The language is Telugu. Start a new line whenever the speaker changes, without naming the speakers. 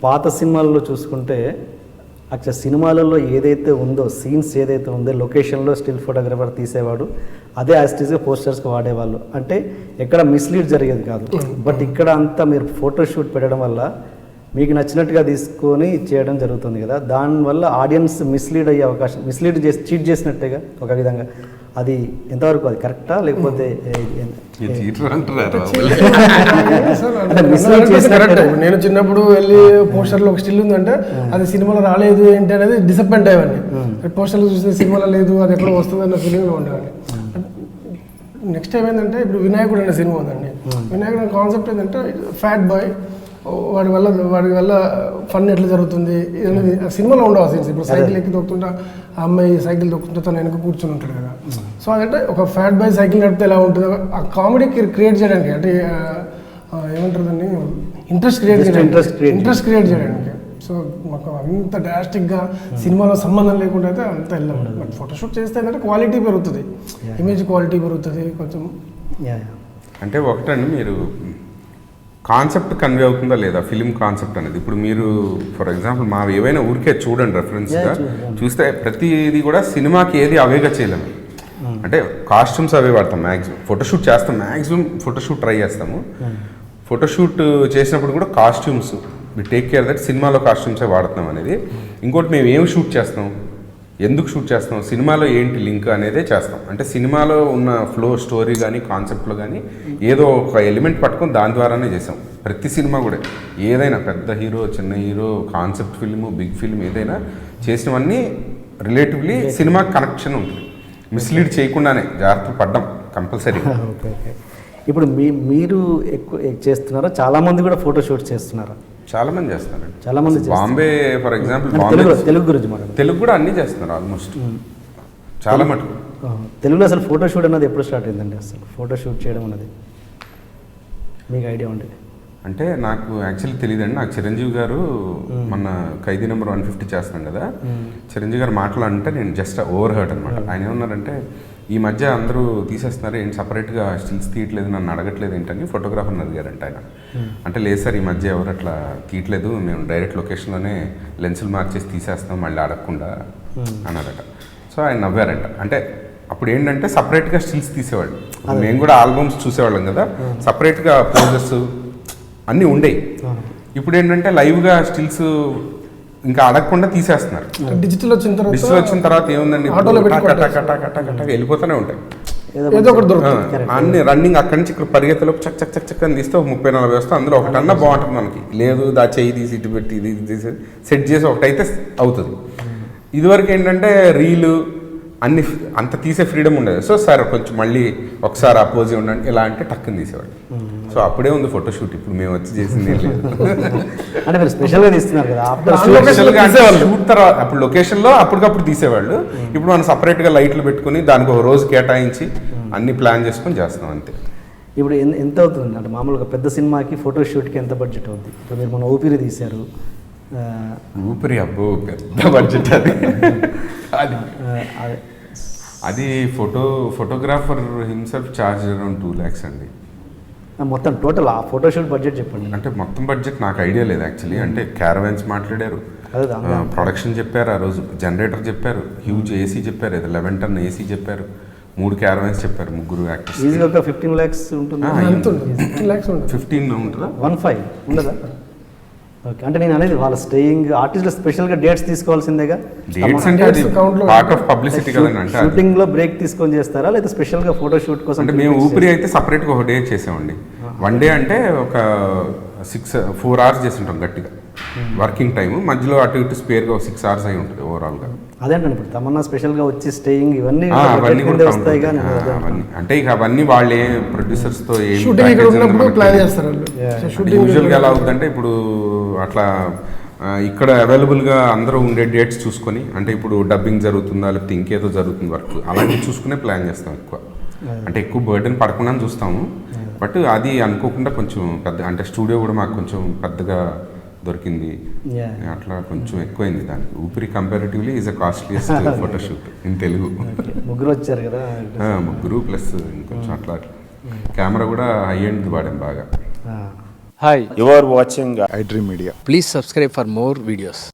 పాత సినిమాల్లో చూసుకుంటే అక్కడ సినిమాలలో ఏదైతే ఉందో సీన్స్ ఏదైతే ఉందో లొకేషన్లో స్టిల్ ఫోటోగ్రాఫర్ తీసేవాడు, అదే యాస్టీస్గా పోస్టర్స్కి వాడేవాళ్ళు. అంటే ఎక్కడ మిస్లీడ్ జరిగేది కాదు. బట్ ఇక్కడ అంతా మీరు ఫోటోషూట్ పెట్టడం వల్ల మీకు నచ్చినట్టుగా తీసుకొని చేయడం జరుగుతుంది కదా, దానివల్ల ఆడియన్స్ మిస్లీడ్ అయ్యే అవకాశం, మిస్లీడ్ చేసి చీట్ చేసినట్టుగా ఒక విధంగా. అది ఎంతవరకు అది కరెక్టా లేకపోతే
నేను చిన్నప్పుడు వెళ్ళి పోస్టర్లో ఒక స్టిల్ ఉందంటే అది సినిమాలో రాలేదు ఏంటి అనేది డిసప్పాయింట్ అయ్యేవాడిని. పోస్టర్లో చూస్తే సినిమాలో లేదు, అది ఎక్కడో వస్తుంది అన్న ఫీలింగ్లో ఉండేవాడిని. నెక్స్ట్ టైం ఏంటంటే ఇప్పుడు వినాయకుడు అనే సినిమా ఉందండి. వినాయకుడు అనే కాన్సెప్ట్ ఏంటంటే ఫ్యాట్ బాయ్, వాడి వల్ల ఫన్ ఎట్లా జరుగుతుంది అనేది సినిమాలో ఉండవు సీన్స్. ఇప్పుడు సైకిల్ ఎక్కి తొక్కుతుంటా ఆ అమ్మాయి సైకిల్ తొక్కుతుంటే తను వెనక కూర్చొని ఉంటాడు కదా. సో అదంటే ఒక ఫ్యాట్ బాయ్ సైకిల్ నడిపితే ఎలా ఉంటుందో ఆ కామెడీ క్రియేట్ చేయడానికి, అంటే ఏమంటారు దాన్ని, ఇంట్రెస్ట్ క్రియేట్ చేయడానికి. సో మాకు అంత డ్రాస్టిక్గా సినిమాలో సంబంధం లేకుండా అయితే అంత వెళ్ళాము. బట్ ఫోటోషూట్ చేస్తే ఏంటంటే క్వాలిటీ పెరుగుతుంది, ఇమేజ్ క్వాలిటీ పెరుగుతుంది కొంచెం.
అంటే ఒకటండి, మీరు కాన్సెప్ట్ కన్వే అవుతుందా లేదా ఫిలిం కాన్సెప్ట్ అనేది. ఇప్పుడు మీరు ఫర్ ఎగ్జాంపుల్ మా ఏవైనా ఊరికే చూడండి రెఫరెన్స్గా చూస్తే ప్రతిది కూడా సినిమాకి ఏది అవేగా చేయలేము. అంటే కాస్ట్యూమ్స్ అవే వాడతాం మ్యాక్సిమం. ఫోటోషూట్ చేస్తాం, మ్యాక్సిమం ఫోటోషూట్ ట్రై చేస్తాము. ఫోటోషూట్ చేసినప్పుడు కూడా costumes we take care that సినిమాలో కాస్ట్యూమ్సే వాడుతున్నాం అనేది. ఇంకోటి మేము ఏం షూట్ చేస్తాం, ఎందుకు షూట్ చేస్తాం, సినిమాలో ఏంటి లింక్ అనేదే చేస్తాం. అంటే సినిమాలో ఉన్న ఫ్లో స్టోరీ కానీ కాన్సెప్ట్లో కానీ ఏదో ఒక ఎలిమెంట్ పట్టుకొని దాని ద్వారానే చేసాం. ప్రతి సినిమా కూడా ఏదైనా పెద్ద హీరో చిన్న hero concept film big film ఏదైనా చేసినవన్నీ రిలేటివ్లీ సినిమా కనెక్షన్ ఉంటుంది. మిస్లీడ్ చేయకుండానే జాగ్రత్తలు పడ్డాం కంపల్సరీ.
ఇప్పుడు మీరు ఎక్కువ చేస్తున్నారా, చాలామంది కూడా ఫోటో షూట్ చేస్తున్నారా?
చాలా మంది చేస్తున్నారండి.
చాలా మంది
బాంబే ఫర్ ఎగ్జాంపుల్
తెలుగు గురించి మాట్లాడు.
తెలుగు కూడా అన్నీ చేస్తున్నారు ఆల్మోస్ట్ చాలా మటుకు.
తెలుగులో అసలు ఫోటో షూట్ అన్నది ఎప్పుడు స్టార్ట్ అయిందండి? అసలు ఫోటో షూట్ చేయడం అన్నది మీకు ఐడియా ఉండేది?
అంటే నాకు యాక్చువల్లీ తెలియదండి. నాకు చిరంజీవి గారు మన ఖైదీ నెంబర్ 150 చేస్తాం కదా, చిరంజీవి గారు మాట్లాడంటే నేను జస్ట్ ఓవర్ హర్ట్ అనమాట. ఆయన ఏమన్నారంటే, ఈ మధ్య అందరూ తీసేస్తున్నారు ఏంటి సపరేట్గా స్టిల్స్ తీయట్లేదు, నన్ను అడగట్లేదు ఏంటని ఫోటోగ్రాఫర్ని అడిగారంట ఆయన. అంటే లేదు సార్ ఈ మధ్య ఎవరు అట్లా తీయట్లేదు, మేము డైరెక్ట్ లొకేషన్లోనే లెన్సులు మార్చేసి తీసేస్తాం మళ్ళీ అడగకుండా అన్నారట. సో ఆయన నవ్వారంట. అంటే అప్పుడు ఏంటంటే సపరేట్గా స్టిల్స్ తీసేవాళ్ళు, మేము కూడా ఆల్బమ్స్ చూసేవాళ్ళం కదా, సపరేట్గా పోజెస్ అన్నీ ఉండేవి. ఇప్పుడు ఏంటంటే లైవ్గా స్టిల్స్ ఇంకా అడగకుండా తీసేస్తున్నారు.
డిజిటల్ వచ్చిన
తర్వాత ఏముందండి వెళ్ళిపోతూనే ఉంటాయి. అన్ని రన్నింగ్ అక్కడి నుంచి ఇక్కడ పరిగెత్తలో చక్ చక్ చక్ చక్ అని తీస్తే ఒక 30-40 వస్తే అందులో ఒకటన్నా బాగుంటుంది మనకి. లేదు దా చెయ్యి తీసి ఇటు పెట్టి ఇది తీసి సెట్ చేసి ఒకటైతే అవుతుంది. ఇదివరకు ఏంటంటే రీలు అన్ని అంత తీసే ఫ్రీడమ్ ఉండేది. సో సార్ కొంచెం మళ్ళీ ఒకసారి అపోజ్ ఉండండి ఇలా అంటే టక్కుని తీసేవాడు. సో అప్పుడే ఉంది ఫోటోషూట్. ఇప్పుడు మేము వచ్చి చేసింది
అంటే మీరు స్పెషల్గా తీస్తున్నారు కదా,
షూట్ తర్వాత అప్పుడు లొకేషన్లో అప్పటికప్పుడు తీసేవాళ్ళు. ఇప్పుడు మనం సపరేట్గా లైట్లు పెట్టుకుని దానికి ఒక రోజు కేటాయించి అన్ని ప్లాన్ చేసుకొని చేస్తాం అంతే.
ఇప్పుడు ఎంత అవుతుంది అంటే మామూలుగా పెద్ద సినిమాకి ఫోటోషూట్కి ఎంత బడ్జెట్ అవుతుంది? ఇప్పుడు మీరు మన ఊపిరి తీశారు.
ఊపిరి అబ్బో పెద్ద బడ్జెట్ అది. అది photographer himself charge around 2 lakhs అండి.
మొత్తం టోటల్ ఆ ఫోటోషూట్ బడ్జెట్ చెప్పండి.
అంటే మొత్తం బడ్జెట్ నాకు ఐడియా లేదు యాక్చువల్లీ. అంటే క్యారవాన్స్ మాట్లాడారు, ప్రొడక్షన్ చెప్పారు, ఆ రోజు జనరేటర్ చెప్పారు, హ్యూజ్ ఏసీ చెప్పారు, 11 ton ఏసీ చెప్పారు, 3 క్యారవాన్స్ చెప్పారు, 3 యాక్టర్స్.
ఈజీగా ఒక 15 lakhs ఉంటుంది.
15 ఉంటుందా?
15 ఉండదా? ఓకే. అంటే నేను అనేది వాళ్ళ స్టేయింగ్ ఆర్టిస్టులు స్పెషల్గా డేట్స్ తీసుకోవాల్సిందేగా.
డేట్స్ అంటే అది పార్ట్ ఆఫ్ పబ్లిసిటీ కదండి. అంటే
షూటింగ్లో బ్రేక్ తీసుకొని చేస్తారా లేదా స్పెషల్గా ఫోటో షూట్ కోసం?
అంటే మేము ఊపిరి అయితే సపరేట్గా ఒక డే చేసామండి. 1 day అంటే ఒక 4 hours చేసి ఉంటాం గట్టిగా వర్కింగ్ టైం. మధ్యలో అటు ఇటు స్పేర్గా 6 hours అయి ఉంటుంది ఓవరాల్గా.
అదేంటండి ఇప్పుడు తమన్నా స్పెషల్గా వచ్చి స్టేయింగ్ ఇవన్నీ వస్తాయి కానీ
అంటే ఇక అవన్నీ వాళ్ళే ప్రొడ్యూసర్స్తో
యూజువల్గా
ఎలా అవుతుందంటే ఇప్పుడు అట్లా ఇక్కడ అవైలబుల్గా అందరూ ఉండే డేట్స్ చూసుకొని, అంటే ఇప్పుడు డబ్బింగ్ జరుగుతుందా లేకపోతే ఇంకేదో జరుగుతుంది వర్క్ అలాంటివి చూసుకునే ప్లాన్ చేస్తాం ఎక్కువ. అంటే ఎక్కువ బర్డెన్ పడకుండా చూస్తాము. బట్ అది అనుకోకుండా కొంచెం పెద్ద అంటే స్టూడియో కూడా మాకు కొంచెం పెద్దగా దొరికింది, అట్లా కొంచెం ఎక్కువైంది దానికి. ఊపిరి comparatively is a costliest photoshoot in Telugu.
ముగ్గురు వచ్చారు కదా,
ముగ్గురు ప్లస్ ఇంకొంచెం అట్లా కెమెరా కూడా హై ఎండ్ వాడాం బాగా.
Hi,
You are watching
iDream Media.
please subscribe for more videos.